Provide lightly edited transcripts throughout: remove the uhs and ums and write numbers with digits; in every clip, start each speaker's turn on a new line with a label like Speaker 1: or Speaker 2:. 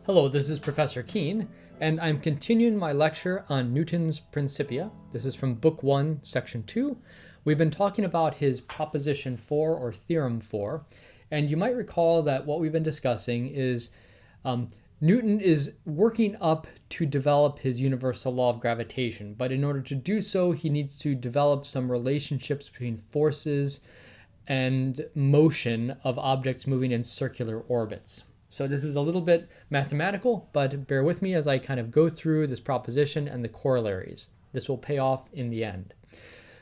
Speaker 1: Hello, this is Professor Keen, and I'm continuing my lecture on Newton's Principia. This is from Book 1, Section 2. We've been talking about his Proposition 4, or Theorem 4, and you might recall that what we've been discussing is Newton is working up to develop his universal law of gravitation, but in order to do so, he needs to develop some relationships between forces and motion of objects moving in circular orbits. So this is a little bit mathematical, but bear with me as I kind of go through this proposition and the corollaries. This will pay off in the end.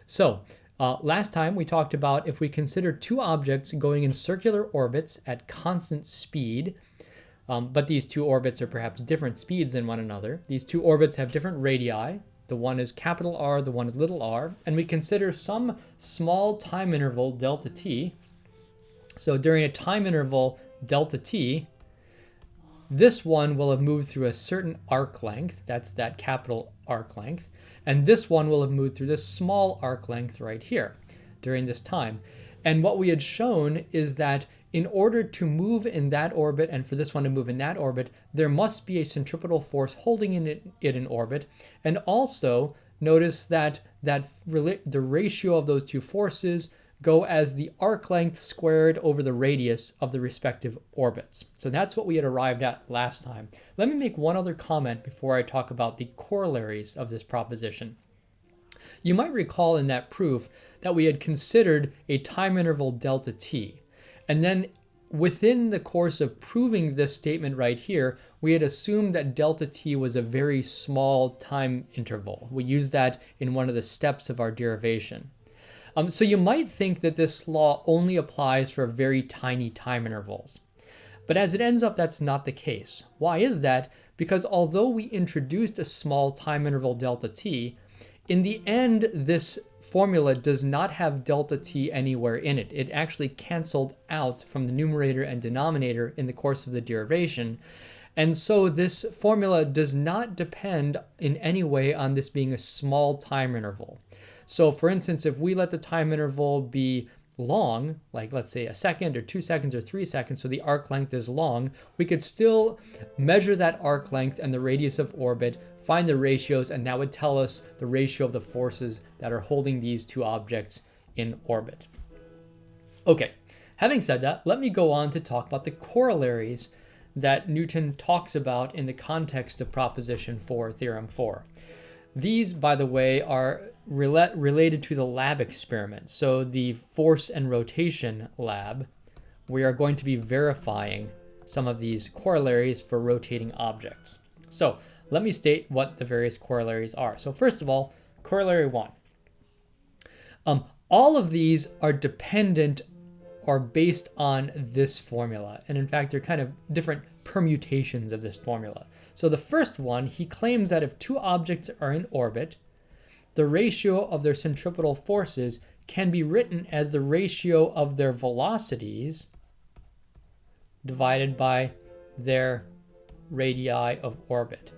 Speaker 1: So last time we talked about if we consider two objects going in circular orbits at constant speed, but these two orbits are perhaps different speeds than one another. These two orbits have different radii. The one is capital R, the one is little r, and we consider some small time interval delta t. So during a time interval delta t, this one will have moved through a certain arc length, that's that capital arc length, and this one will have moved through this small arc length right here during this time. And what we had shown is that in order to move in that orbit and for this one to move in that orbit, there must be a centripetal force holding it in orbit. And also notice that the ratio of those two forces go as the arc length squared over the radius of the respective orbits. So that's what we had arrived at last time. Let me make one other comment before I talk about the corollaries of this proposition. You might recall in that proof that we had considered a time interval delta t. And then within the course of proving this statement right here, we had assumed that delta t was a very small time interval. We used that in one of the steps of our derivation. So you might think that this law only applies for very tiny time intervals. But as it ends up, that's not the case. Why is that? Because although we introduced a small time interval delta t, in the end, this formula does not have delta t anywhere in it. It actually canceled out from the numerator and denominator in the course of the derivation. And so this formula does not depend in any way on this being a small time interval. So for instance, if we let the time interval be long, like let's say a second or 2 seconds or 3 seconds, so the arc length is long, we could still measure that arc length and the radius of orbit, find the ratios, and that would tell us the ratio of the forces that are holding these two objects in orbit. Okay, having said that, let me go on to talk about the corollaries that Newton talks about in the context of Proposition 4, Theorem 4. These, by the way, are related to the lab experiment. So the force and rotation lab, we are going to be verifying some of these corollaries for rotating objects. So let me state what the various corollaries are. So first of all, corollary 1. All of these are dependent or based on this formula. And in fact, they're kind of different permutations of this formula. So the first one, he claims that if two objects are in orbit, the ratio of their centripetal forces can be written as the ratio of their velocities divided by their radii of orbit.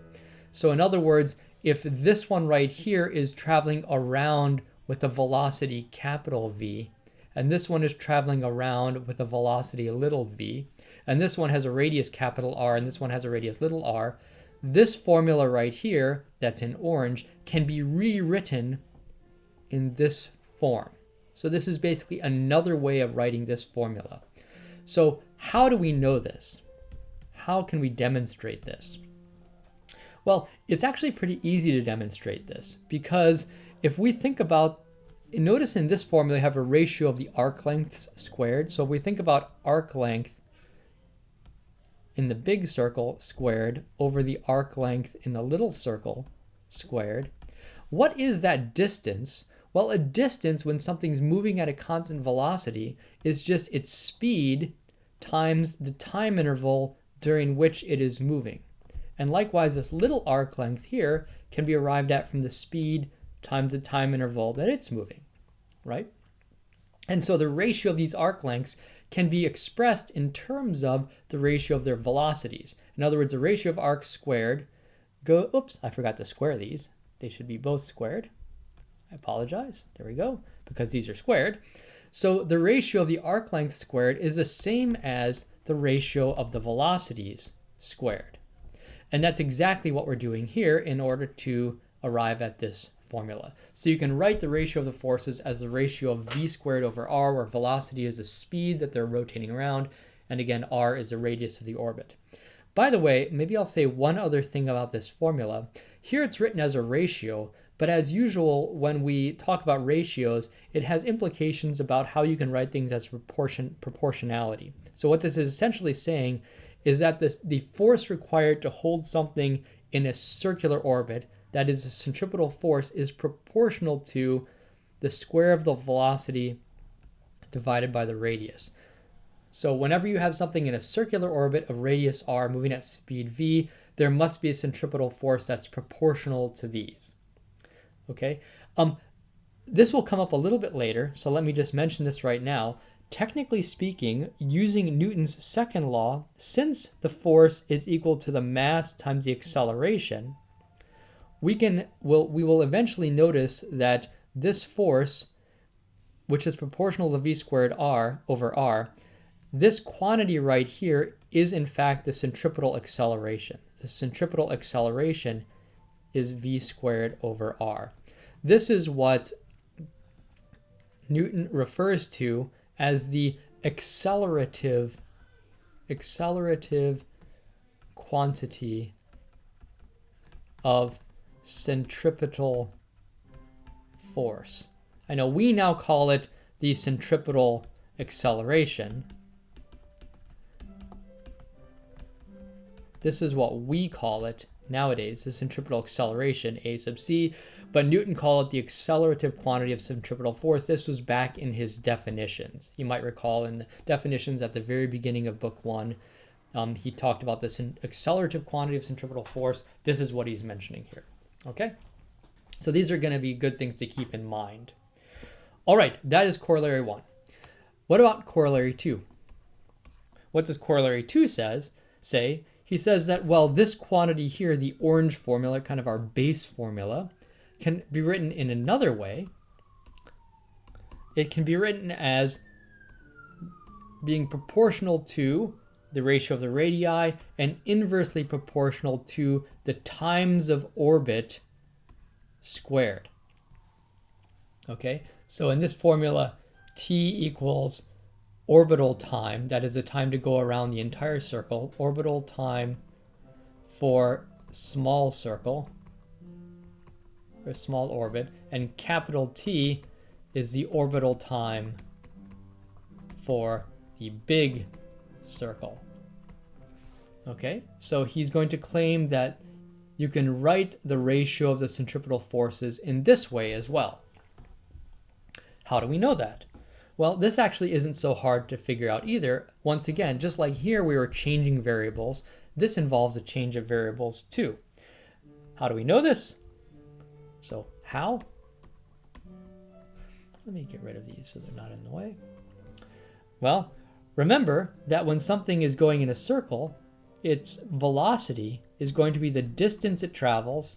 Speaker 1: So in other words, if this one right here is traveling around with a velocity capital V, and this one is traveling around with a velocity little v, and this one has a radius capital R, and this one has a radius little r, this formula right here, that's in orange, can be rewritten in this form. So this is basically another way of writing this formula. So how do we know this? How can we demonstrate this? Well, it's actually pretty easy to demonstrate this, because if we think about, notice in this formula, you have a ratio of the arc lengths squared. So if we think about arc length in the big circle squared over the arc length in the little circle squared, what is that distance? Well, a distance when something's moving at a constant velocity is just its speed times the time interval during which it is moving. And likewise, this little arc length here can be arrived at from the speed times the time interval that it's moving, right? And so the ratio of these arc lengths can be expressed in terms of the ratio of their velocities. In other words, the ratio of arcs squared oops, I forgot to square these. They should be both squared. I apologize. There we go, because these are squared. So the ratio of the arc length squared is the same as the ratio of the velocities squared. And that's exactly what we're doing here in order to arrive at this formula. So you can write the ratio of the forces as the ratio of v squared over r, where velocity is the speed that they're rotating around, and again, r is the radius of the orbit. By the way, maybe I'll say one other thing about this formula. Here it's written as a ratio, but as usual, when we talk about ratios, it has implications about how you can write things as proportionality. So what this is essentially saying is that the force required to hold something in a circular orbit, that is, a centripetal force, is proportional to the square of the velocity divided by the radius. So whenever you have something in a circular orbit of radius r moving at speed v, there must be a centripetal force that's proportional to these. Okay, this will come up a little bit later, so let me just mention this right now. Technically speaking, using Newton's second law, since the force is equal to the mass times the acceleration, we will eventually notice that this force, which is proportional to v squared r over r, this quantity right here is in fact the centripetal acceleration. The centripetal acceleration is v squared over r. This is what Newton refers to as the accelerative quantity of centripetal force. I know we now call it the centripetal acceleration. This is what we call it nowadays, the centripetal acceleration, A sub c, but Newton called it the accelerative quantity of centripetal force. This was back in his definitions. You might recall in the definitions at the very beginning of book 1, he talked about this accelerative quantity of centripetal force. This is what he's mentioning here. Okay, so these are going to be good things to keep in mind. All right, that is corollary 1. What about corollary 2? What does corollary 2 say? He says that, well, this quantity here, the orange formula, kind of our base formula, can be written in another way. It can be written as being proportional to the ratio of the radii and inversely proportional to the times of orbit squared. Okay, so in this formula, t equals orbital time, that is the time to go around the entire circle, orbital time for small circle, or small orbit, and capital T is the orbital time for the big circle. Okay, so he's going to claim that you can write the ratio of the centripetal forces in this way as well. How do we know that? Well, this actually isn't so hard to figure out either. Once again, just like here we were changing variables, this involves a change of variables too. How do we know this? So how? Let me get rid of these so they're not in the way. Well, remember that when something is going in a circle, its velocity is going to be the distance it travels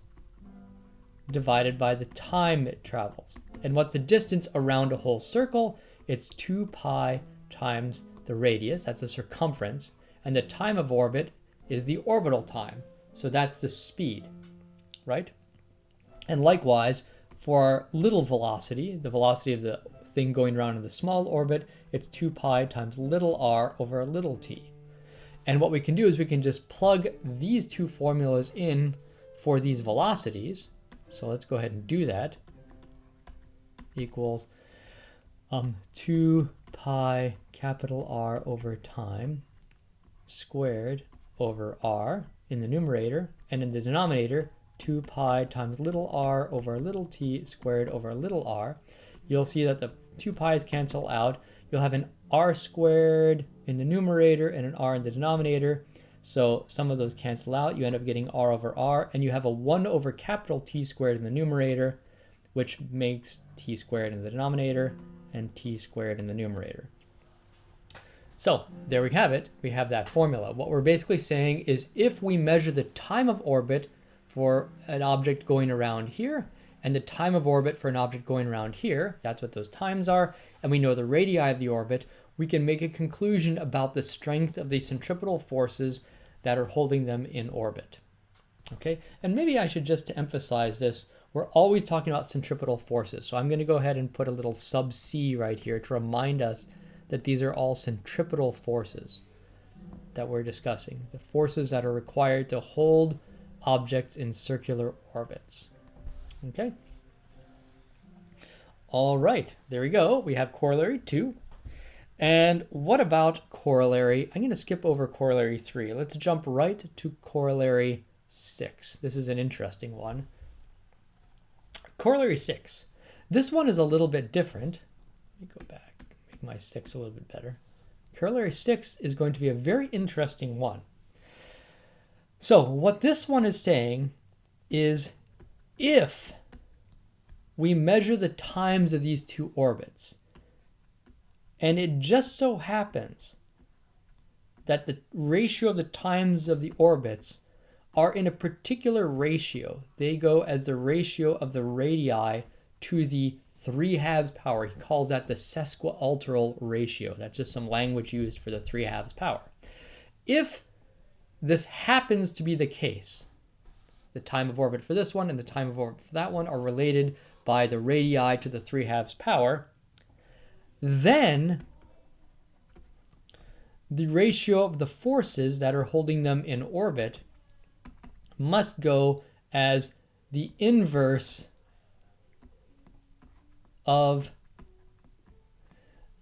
Speaker 1: divided by the time it travels. And what's the distance around a whole circle? It's 2 pi times the radius, that's the circumference, and the time of orbit is the orbital time. So that's the speed, right? And likewise, for our little velocity, the velocity of the thing going around in the small orbit, it's 2 pi times little r over little t. And what we can do is we can just plug these two formulas in for these velocities. So let's go ahead and do that. Equals 2 pi capital R over time squared over r in the numerator, and in the denominator 2 pi times little r over little t squared over little r. You'll see that the 2 pi's cancel out. You'll have an r squared in the numerator and an r in the denominator. So some of those cancel out. You end up getting r over r, and you have a 1 over capital T squared in the numerator, which makes t squared in the denominator and t squared in the numerator. So there we have it. We have that formula. What we're basically saying is if we measure the time of orbit for an object going around here and the time of orbit for an object going around here, that's what those times are, and we know the radii of the orbit, we can make a conclusion about the strength of the centripetal forces that are holding them in orbit. Okay, and maybe I should just to emphasize this, we're always talking about centripetal forces. So I'm going to go ahead and put a little sub C right here to remind us that these are all centripetal forces that we're discussing. The forces that are required to hold objects in circular orbits. Okay. All right, there we go. We have corollary 2. And what about corollary? I'm going to skip over corollary 3. Let's jump right to corollary 6. This is an interesting one. Corollary 6. This one is a little bit different. Let me go back, make my 6 a little bit better. Corollary 6 is going to be a very interesting one. So what this one is saying is if we measure the times of these two orbits, and it just so happens that the ratio of the times of the orbits are in a particular ratio. They go as the ratio of the radii to the 3/2 power. He calls that the sesquialteral ratio. That's just some language used for the 3/2 power. If this happens to be the case, the time of orbit for this one and the time of orbit for that one are related by the radii to the 3/2 power, then the ratio of the forces that are holding them in orbit must go as the inverse of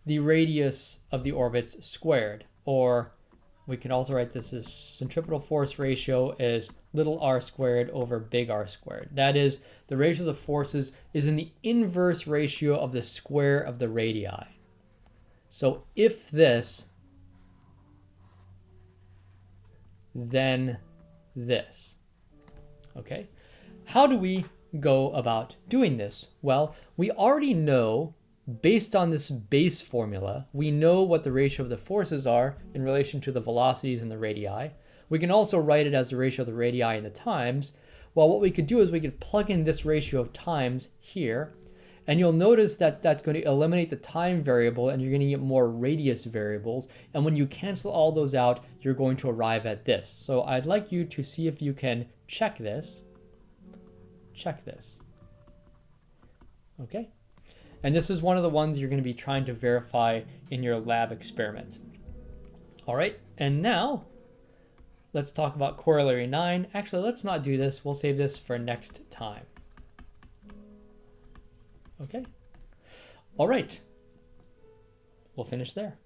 Speaker 1: the radius of the orbits squared. Or we can also write this as centripetal force ratio is little r squared over big R squared. That is, the ratio of the forces is in the inverse ratio of the square of the radii. So if this, then this. Okay, how do we go about doing this? Well, we already know, based on this base formula, we know what the ratio of the forces are in relation to the velocities and the radii. We can also write it as the ratio of the radii and the times. Well, what we could do is we could plug in this ratio of times here, and you'll notice that that's going to eliminate the time variable and you're going to get more radius variables. And when you cancel all those out, you're going to arrive at this. So I'd like you to see if you can check this. Check this. Okay. And this is one of the ones you're going to be trying to verify in your lab experiment. All right. And now let's talk about corollary 9. Actually, let's not do this. We'll save this for next time. Okay. All right. We'll finish there.